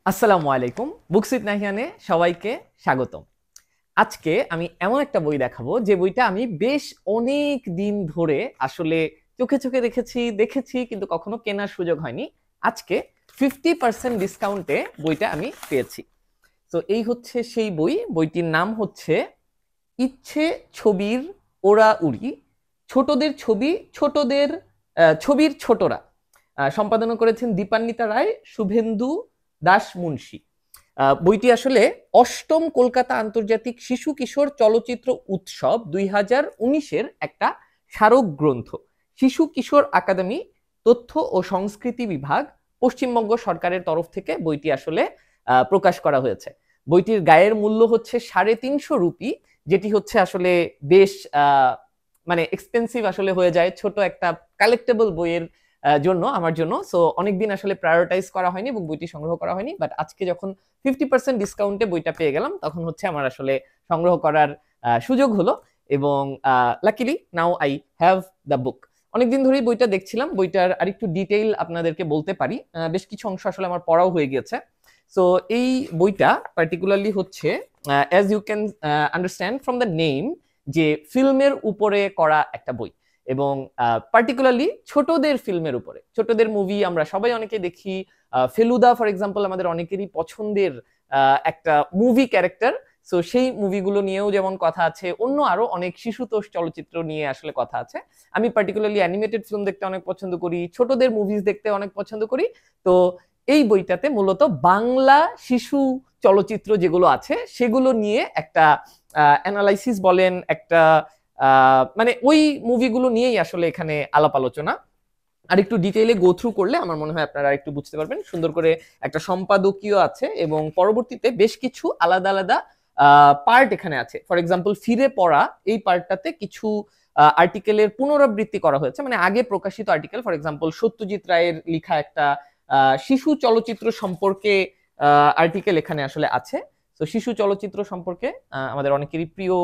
আসসালামু আলাইকুম। বুকসিট নাহিয়ানে সবাইকে স্বাগতম। আজকে আমি এমন একটা বই দেখাবো যে বইটা আমি বেশ অনেক দিন ধরে আসলে চোখে চোখে দেখেছি কিন্তু কখনো কেনার সুযোগ হয়নি। আজকে 50% ডিসকাউন্টে বইটা আমি পেয়েছি। তো এই হচ্ছে সেই বই। বইটির নাম হচ্ছে ইচ্ছে ছবির ওরা উড়ি, ছোটদের ছবি, ছোটদের ছবির ছোটরা। সম্পাদনা করেছেন দীপান্বিতা রায়, শুভেন্দু দাস মুন্সী। বইটি আসলে অষ্টম কলকাতা আন্তর্জাতিক শিশু কিশোর চলচ্চিত্র উৎসব 2019-এর একটা স্মারক গ্রন্থ। শিশু কিশোর একাডেমি, তথ্য ও সংস্কৃতি বিভাগ, পশ্চিমবঙ্গ সরকারের তরফ থেকে বইটি আসলে প্রকাশ করা হয়েছে। বইটির গায়ের মূল্য হচ্ছে 350 রুপি, যেটি হচ্ছে আসলে বেশ মানে এক্সপেন্সিভ আসলে হয়ে যায় ছোট একটা কালেক্টেবল বইয়ের জন্য, আমার জন্য। সো অনেকদিন আসলে প্রায়োরিটাইজ করা হয়নি এবং বইটি সংগ্রহ করা হয়নি, বাট আজকে যখন 50% ডিসকাউন্টে বইটা পেয়ে গেলাম তখন হচ্ছে আমার আসলে সংগ্রহ করার সুযোগ হলো। এবং luckily now I have the book. অনেকদিন ধরেই বইটা দেখছিলাম। বইটার আরেকটু ডিটেইল আপনাদেরকে বলতে পারি। বেশ কিছু অংশ আসলে আমার পড়াও হয়ে গিয়েছে। সো এই বইটা পার্টিকুলারলি হচ্ছে, as you can understand from the name, যে ফিল্মের উপরে করা একটা বই, এবং পার্টিকুলারলি ছোটদের ফিল্মের উপরে। ছোটদের মুভি আমরা সবাই অনেকে দেখি। ফেলুদা ফর এক্সাম্পল আমাদের অনেকেরই পছন্দের একটা মুভি ক্যারেক্টার। সো সেই মুভিগুলো নিয়েও যেমন কথা আছে, অন্য আরো অনেক শিশুতোষ চলচ্চিত্র নিয়ে আসলে কথা আছে। আমি পার্টিকুলারলি অ্যানিমেটেড ফিল্ম দেখতে অনেক পছন্দ করি, ছোটদের মুভিজ দেখতে অনেক পছন্দ করি। তো এই বইটাতে মূলত বাংলা শিশু চলচ্চিত্র যেগুলো আছে সেগুলো নিয়ে একটা অ্যানালাইসিস বলেন, একটা মানে ওই মুভিগুলো নিয়েই আসলে এখানে আলাপ আলোচনা। আর একটু ডিটেইলে গো থ্রু করলে আমার মনে হয় আপনারা একটু বুঝতে পারবেন। সুন্দর করে একটা সম্পাদকীয় আছে এবং পরবর্তীতে বেশ কিছু আলাদা আলাদা পার্ট এখানে আছে। ফর এক্সাম্পল ফিরে পড়া, এই পার্টটাতে কিছু আর্টিকেলের পুনরাবৃত্তি করা হয়েছে, মানে আগে প্রকাশিত আর্টিকেল। ফর এক্সাম্পল সত্যজিৎ রায়ের লেখা একটা শিশু চলচ্চিত্র সম্পর্কে আর্টিকেল এখানে আসলে আছে। তো শিশু চলচ্চিত্র সম্পর্কে আমাদের অনেকেরই প্রিয়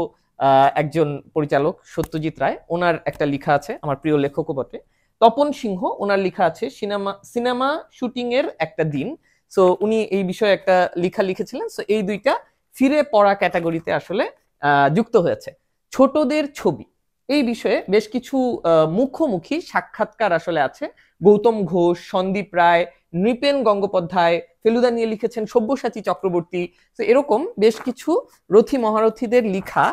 একজন পরিচালক সত্যজিৎ রায়, ওনার একটা লেখা আছে, আমার প্রিয় লেখকও বটে। তপন সিংহ, ওনার লেখা আছে সিনেমা সিনেমা শুটিং এর একটা দিন। সো উনি এই বিষয়ে একটা লেখা লিখেছিলেন। সো এই দুইটা ফিরে পড়া ক্যাটাগরিতে আসলে যুক্ত হয়েছে। ছোটদের ছবি, এই বিষয়ে বেশ কিছু মুখোমুখি সাক্ষাৎকার আসলে আছে। গৌতম ঘোষ, সন্দীপ রায়, নৃপেন গঙ্গোপাধ্যায়, ফেলুদা নিয়ে লিখেছেন সব্যসাচী চক্রবর্তী। তো এরকম বেশ কিছু রথী মহারথীদের লিখা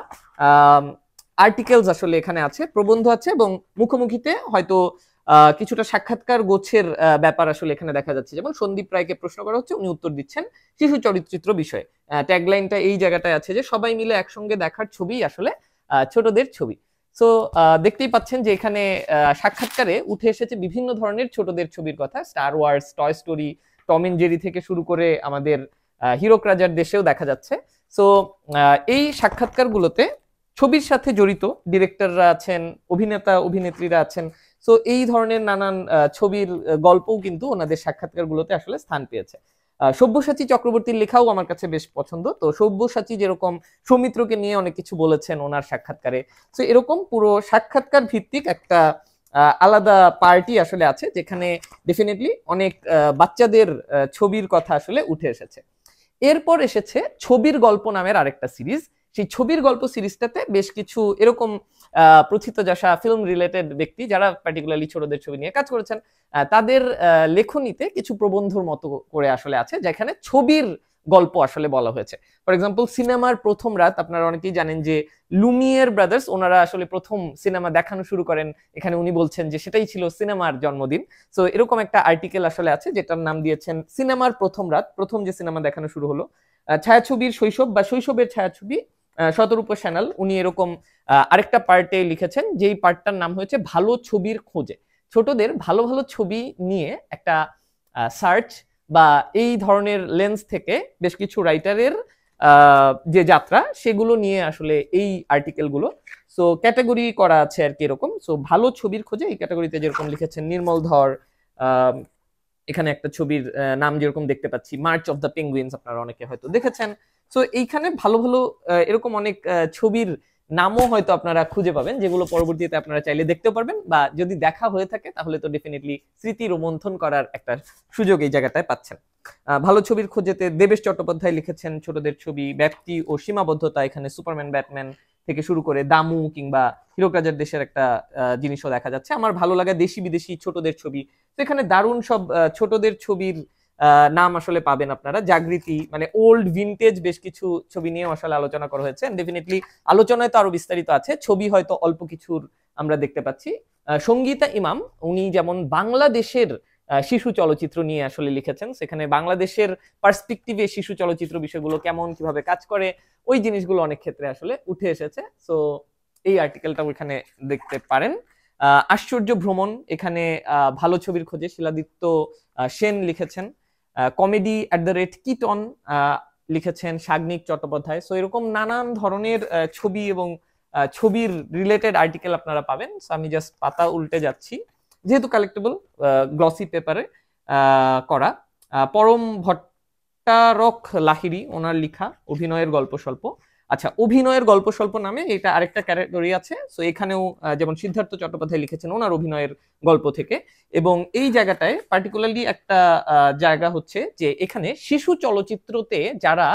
আর্টিকেলস আসলে এখানে আছে, প্রবন্ধ আছে, এবং মুখোমুখিতে হয়তো কিছুটা সাক্ষাৎকার গোছের ব্যাপার আসলে এখানে দেখা যাচ্ছে। যেমন সন্দীপ রায়কে প্রশ্ন করা হচ্ছে, উনি উত্তর দিচ্ছেন শিশু চলচ্চিত্র বিষয়ে। ট্যাগলাইনটা এই জায়গাটায় আছে যে সবাই মিলে একসঙ্গে দেখার ছবি আসলে ছোটদের ছবি। সো দেখতেই পাচ্ছেন যে এখানে সাক্ষাৎকারে উঠে এসেছে বিভিন্ন ধরনের ছোটদের ছবির কথা। Star Wars, Toy Story, Tom and Jerry থেকে শুরু করে আমাদের হিরক রাজার দেশেও দেখা যাচ্ছে। সো এই সাক্ষাৎকারগুলোতে ছবির সাথে জড়িত ডিরেক্টররা আছেন, অভিনেতা অভিনেত্রীরা আছেন। সো এই ধরনের নানান ছবির গল্পও কিন্তু ওনাদের সাক্ষাৎকারগুলোতে আসলে স্থান পেয়েছে। সব্যসাচী চক্রবর্তীর লেখাও আমার কাছে বেশ পছন্দ। তো সব্যসাচী যেরকম সৌমিত্রকে নিয়ে অনেক কিছু বলেছেন ওনার সাক্ষাৎকারে, তো এরকম পুরো সাক্ষাৎকার ভিত্তিক একটা আলাদা পার্টি আসলে আছে, যেখানে ডেফিনেটলি অনেক বাচ্চাদের ছবির কথা আসলে উঠে এসেছে। এরপর এসেছে ছবির গল্প নামের আরেকটা সিরিজ। সেই ছবির গল্প সিরিজটাতে বেশ কিছু এরকম প্রথিতযশা ফিল্ম রিলেটেড ব্যক্তি, যারা পার্টিকুলারলি ছোটদের ছবি নিয়ে কাজ করেছেন, তাদের লেখনীতে কিছু প্রবন্ধর মতো করে আসলে আছে, যেখানে ছবির গল্প আসলে বলা হয়েছে। ফর এক্সাম্পল সিনেমার প্রথম রাত, আপনারা অনেকেই জানেন যে লুমিয়ের ব্রাদার্স ওনারা আসলে প্রথম সিনেমা দেখানো শুরু করেন। এখানে উনি বলছেন যে সেটাই ছিল সিনেমার জন্মদিন। সো এরকম একটা আর্টিকেল আসলে আছে যেটার নাম দিয়েছেন সিনেমার প্রথম রাত, প্রথম যে সিনেমা দেখানো শুরু হলো। ছায়াছবির শৈশব বা শৈশবের ছায়াছবি, শতরূপ স্যানাল উনি এরকম আরেকটা পার্টে লিখেছেন, যেই পার্টটার নাম হয়েছে ভালো ছবির খোঁজে। ছোটদের ভালো ভালো ছবি নিয়ে একটা সার্চ বা এই ধরনের লেন্স থেকে বেশ কিছু রাইটারের যে যাত্রা, সেগুলো নিয়ে আসলে এই আর্টিকেলগুলো। সো ক্যাটাগরি করা আছে আর কি এরকম। সো ভালো ছবির খোঁজে এই ক্যাটাগরিতে যেরকম লিখেছেন নির্মল ধর, এখানে একটা ছবির নাম যেরকম দেখতে পাচ্ছি মার্চ অফ দ্য পেঙ্গুইনস, আপনারা অনেকে হয়তো দেখেছেন। সো এইখানে ভালো ভালো এরকম অনেক ছবির নামও হয়তো আপনারা খুঁজে পাবেন, যেগুলো পরবর্তীতে আপনারা চাইলে দেখতে পারবেন, বা যদি দেখা হয়ে থাকে তাহলে তো ডেফিনেটলি স্মৃতি রোমন্থন করার একটা সুযোগ এই জায়গাটায় পাচ্ছেন। ভালো ছবির খোঁজেতে দেবেশ চট্টোপাধ্যায় লিখেছেন ছোটদের ছবি, ব্যক্তি ও সীমাবদ্ধতা, এখানে সুপারম্যান ব্যাটম্যান থেকে শুরু করে দামু কিংবা হীরক রাজার দেশের একটা জিনিসও দেখা যাচ্ছে। আমার ভালো লাগা দেশি বিদেশি ছোটদের ছবি, তো এখানে দারুণ সব ছোটদের ছবির নাম আসলে পাবেন আপনারা। জাগৃতি মানে ওল্ড ভিনটেজ বেশ কিছু ছবি নিয়ে আসলে আলোচনা করা হয়েছে। ডেফিনেটলি আলোচনায় তো আরো বিস্তারিত আছে, ছবি হয়তো অল্প কিছুর আমরা দেখতে পাচ্ছি। সঙ্গীতা ইমাম উনি যেমন বাংলাদেশের শিশু চলচ্চিত্র নিয়ে আসলে লিখেছেন, সেখানে বাংলাদেশের পার্সপেক্টিভে শিশু চলচ্চিত্র বিষয়গুলো কেমন কিভাবে কাজ করে ওই জিনিসগুলো অনেক ক্ষেত্রে আসলে উঠে এসেছে। সো এই আর্টিকেলটা ওইখানে দেখতে পারেন। আশ্চর্য ভ্রমণ, এখানে ভালো ছবির খোঁজে শিলাদিত্য সেন লিখেছেন। কমেডি @কিটন লিখেছেন সাগ্নিক চট্টোপাধ্যায়। সো এরকম নানান ধরনের ছবি এবং ছবির রিলেটেড আর্টিকেল আপনারা পাবেন। সো আমি জাস্ট পাতা উল্টে যাচ্ছি, যেহেতু কালেক্টেবল গ্লসি পেপারে করা। পরম ভট্টারক লাহিড়ী ওনার লিখা অভিনয়ের গল্প স্বল্প। আচ্ছা, অভিনয়ের গল্প স্বল্প নামে এটা আরেকটা ক্যাটাগরি আছে। সো এখানেও যেমন সিদ্ধার্থ চট্টোপাধ্যায় লিখেছেন ওনার অভিনয়ের গল্প থেকে, এবং এই জায়গাটায় পার্টিকুলারলি একটা জায়গা হচ্ছে যে এখানে শিশু চলচ্চিত্রতে যারা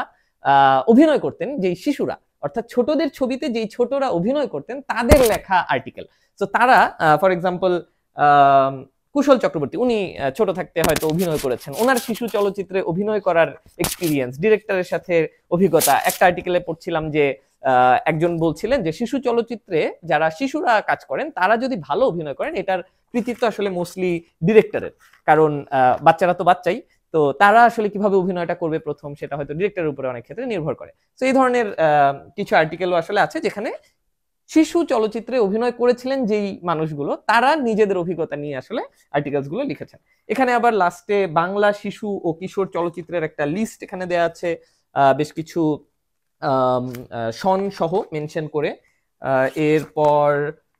অভিনয় করতেন, যেই শিশুরা অর্থাৎ ছোটদের ছবিতে যেই ছোটরা অভিনয় করতেন তাদের লেখা আর্টিকেল। তো তারা ফর এক্সাম্পল কুশল চক্রবর্তী, উনি ছোট থাকতে হয়তো অভিনয় করেছেন, ওনার শিশু চলচ্চিত্রে অভিনয় করার এক্সপিরিয়েন্স, ডিরেক্টরের সাথে অভিজ্ঞতা। একটা আর্টিকেলে পড়ছিলাম যে একজন বলছিলেন যে শিশু চলচ্চিত্রে যারা শিশুরা কাজ করেন তারা যদি ভালো অভিনয় করেন এটার কৃতিত্ব আসলে মোস্টলি ডিরেক্টরের, কারণ বাচ্চারা তো বাচ্চাই, তো তারা আসলে কিভাবে অভিনয়টা করবে প্রথম সেটা হয়তো ডিরেক্টরের উপরে অনেক ক্ষেত্রে নির্ভর করে। তো এই ধরনের কিছু আর্টিকেলও আসলে আছে যেখানে শিশু চলচ্চিত্রে অভিনয় করেছিলেন যেই মানুষগুলো তারা নিজেদের অভিজ্ঞতা নিয়ে আসলে আর্টিকেলস গুলো লিখেছেন। এখানে আবার লাস্টে বাংলা শিশু ও কিশোর চলচ্চিত্রের একটা লিস্ট এখানে দেয়া আছে, বেশ কিছু সন সহ মেনশন করে। এরপর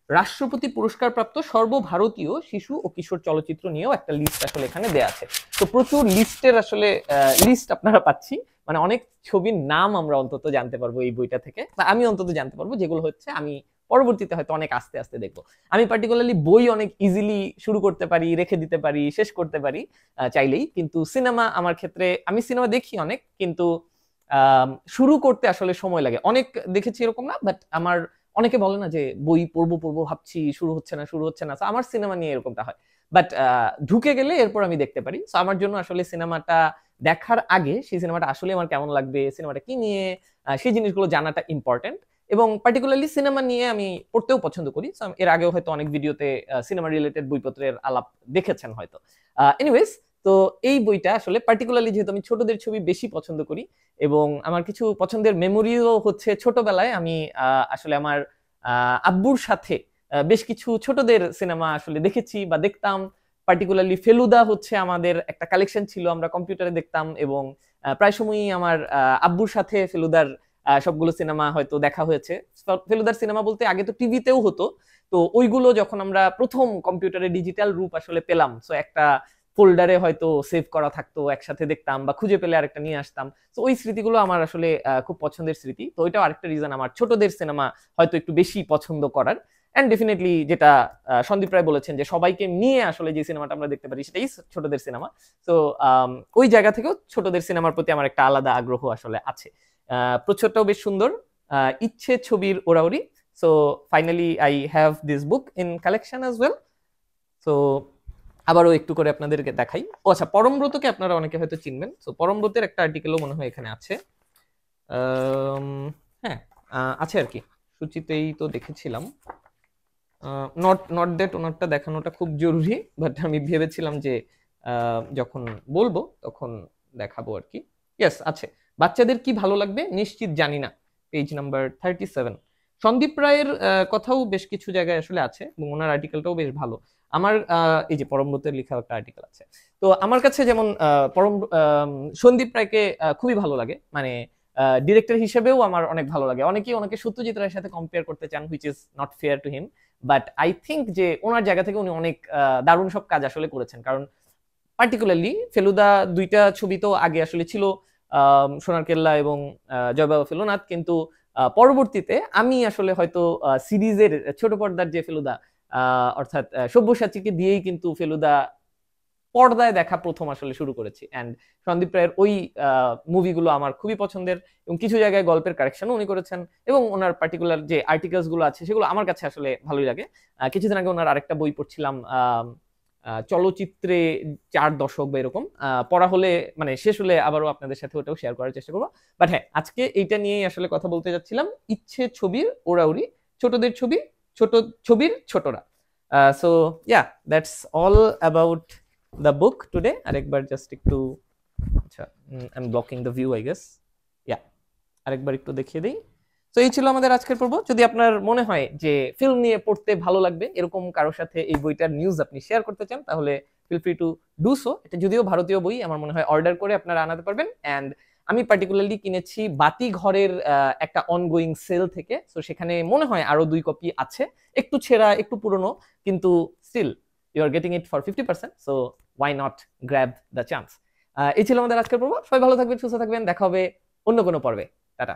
রাষ্ট্রপতি পুরস্কার প্রাপ্ত সর্বভারতীয় শিশু ও কিশোর চলচ্চিত্র নিয়েও একটা লিস্ট আসলে এখানে দেয়া আছে। তো প্রচুর লিস্টের আসলে লিস্ট আপনারা পাচ্ছি, মানে অনেক ছবির নাম আমরা অন্তত জানতে পারবো এই বইটা থেকে, বা আমি অন্তত জানতে পারবো, যেগুলো হচ্ছে আমি পরবর্তীতে হয়তো অনেক আস্তে আস্তে দেখবো। আমি পার্টিকুলারলি বই অনেক ইজিলি শুরু করতে পারি, রেখে দিতে পারি, শেষ করতে পারি চাইলেই, কিন্তু সিনেমা আমার ক্ষেত্রে, আমি সিনেমা দেখি অনেক, কিন্তু শুরু করতে আসলে সময় লাগে অনেক। দেখেছি এরকম না, বাট আমার অনেকে বলে না যে বই পড়বো পড়বো ভাবছি শুরু হচ্ছে না শুরু হচ্ছে না, আমার সিনেমা নিয়ে এরকমটা হয়। বাট ঢুকে গেলে এরপর আমি দেখতে পারি। সো আমার জন্য আসলে সিনেমাটা দেখার আগে সেই সিনেমাটা আসলে আমার কেমন লাগবে, সিনেমাটা কি নিয়ে, সেই জিনিসগুলো জানাটা ইম্পর্টেন্ট। এবং পার্টিকুলারলি সিনেমা নিয়ে আমি পড়তেও পছন্দ করি। এর আগেও হয়তো অনেক ভিডিওতে সিনেমা রিলেটেড বইপত্রের আলাপ দেখেছেন হয়তো। এনিওয়েজ, তো এই বইটা আসলে পার্টিকুলারলি যেহেতু আমি ছোটদের ছবি বেশি পছন্দ করি, এবং আমার কিছু পছন্দের মেমোরিও হচ্ছে ছোটবেলায় আমি আসলে আমার আব্বুর সাথে বেশ কিছু ছোটদের সিনেমা আসলে দেখেছি বা দেখতাম। পার্টিকুলারলি ফেলুদা হচ্ছে আমাদের একটা কালেকশন ছিল, আমরা কম্পিউটারে দেখতাম, এবং প্রায় সময়ই আমার আব্বুর সাথে ফেলুদার সবগুলো সিনেমা হয়তো দেখা হয়েছে। ফেলুদার সিনেমা বলতে আগে তো টিভিতেও হতো, তো ওইগুলো যখন আমরা প্রথম কম্পিউটারে ডিজিটাল রূপ আসলে পেলাম, সো একটা ফোল্ডারে হয়তো সেভ করা থাকতো, একসাথে দেখতাম, বা খুঁজে পেলে আরেকটা নিয়ে আসতাম। তো ওই স্মৃতিগুলো আমার আসলে খুব পছন্দের স্মৃতি। তো ওইটাও আরেকটা রিজন আমার ছোটদের সিনেমা হয়তো একটু বেশি পছন্দ করার। এন্ড ডেফিনেটলি যেটা সন্দীপ রায় বলেছেন যে সবাইকে নিয়ে আসলে যে সিনেমাটা আমরা দেখতে পারি সেটাই ছোটদের সিনেমা। তো ওই জায়গা থেকেও ছোটদের সিনেমার প্রতি আমার একটা আলাদা আগ্রহ আসলে আছে। প্রচ্ছদটাও বেশ সুন্দর, ইচ্ছে ছবির ওরাওরি। So finally I have this book in collection as well. So আবারও একটু করে আপনাদেরকে দেখাই। ও আচ্ছা, পরমব্রতকে আপনারা অনেকে হয়তো চিনবেন। সো পরমব্রতের একটা আর্টিকেলও মনে হয় এখানে আছে। হ্যাঁ, আছে আর কি, সূচিতেই তো দেখেছিলাম। নট দ্যাট ওনারটা দেখানোটা খুব জরুরি, বাট আমি ভেবেছিলাম যে যখন বলবো তখন দেখাবো আর কি। ইয়েস, আছে। বাচ্চাদের কি ভালো লাগবে নিশ্চিত জানি না, পেজ নাম্বার 37। সন্দীপ রায়ের কথাও বেশ কিছু জায়গায় আসলে আছে, এবং ওনার আর্টিকেলটাও বেশ ভালো। আমার এই যে পরমব্রতের লেখা একটা আর্টিকেল আছে, তো আমার কাছে যেমন সন্দীপ রায়কে খুবই ভালো লাগে, মানে ডিরেক্টর হিসেবেও আমার অনেক ভালো লাগে। অনেকে সত্যজিৎ রায়ের সাথে কম্পেয়ার করতে চান, which is not fair to him, but I think যে ওনার জায়গা থেকে উনি অনেক দারুণ সব কাজ আসলে করেছেন। কারণ পার্টিকুলারলি ফেলুদা দুইটা ছবি তো আগে আসলে ছিল, সোনার কেল্লা এবং জয় বাবা ফেলুনাথ, কিন্তু পরবর্তীতে আমি আসলে হয়তো সিরিজের ছোট পর্দার যে ফেলুদা অর্থাৎ সব্যসাচীকে দিয়েই কিন্তু ফেলুদা পর্দায় দেখা প্রথম আসলে শুরু করেছি। অ্যান্ড সন্দীপ রায়ের ওই মুভিগুলো আমার খুবই পছন্দের, এবং কিছু জায়গায় গল্পের কারেকশনও উনি করেছেন, এবং ওনার পার্টিকুলার যে আর্টিকেলস গুলো আছে সেগুলো আমার কাছে আসলে ভালোই লাগে। কিছুদিন আগে ওনার আরেকটা বই পড়ছিলাম, চলচ্চিত্রে 4 দশক বা এরকম, পড়া হলে মানে শেষ হলে আবারও আপনাদের সাথে ওটাও শেয়ার করার চেষ্টা করবো। বাট হ্যাঁ, আজকে এইটা নিয়েই আসলে কথা বলতে যাচ্ছিলাম, ইচ্ছে ছবির ওরাউরি, ছোটদের ছবি, ছোট ছবির ছোটরা। So yeah, that's all about the book today. আরেকবার জাস্ট একটু, আচ্ছা I am blocking the view I guess, yeah আরেকবার একটু দেখিয়ে দিই। তো এই ছিল আমাদের আজকের পর্ব। যদি আপনার মনে হয় যে ফিল্ম নিয়ে পড়তে ভালো লাগবে, এরকম কারোর সাথে এই বইটার নিউজ আপনি শেয়ার করতে চান, তাহলে feel free to do so. এটা যদিও ভারতীয় বই, আমার মনে হয় অর্ডার করে আপনারা আনাতে পারবেন। অ্যান্ড আমি পার্টিকুলারলি কিনেছি বাতি ঘরের একটা অনগোয়িং সেল থেকে, তো সেখানে মনে হয় আরো 2 কপি আছে, একটু ছেঁড়া একটু পুরনো, কিন্তু still you are getting it for 50%, so why not grab the chance. এই ছিল আমাদের আজকের পর্ব। সবাই ভালো থাকবেন, সুস্থ থাকবেন, দেখা হবে অন্য কোনো পর্বে। টাটা।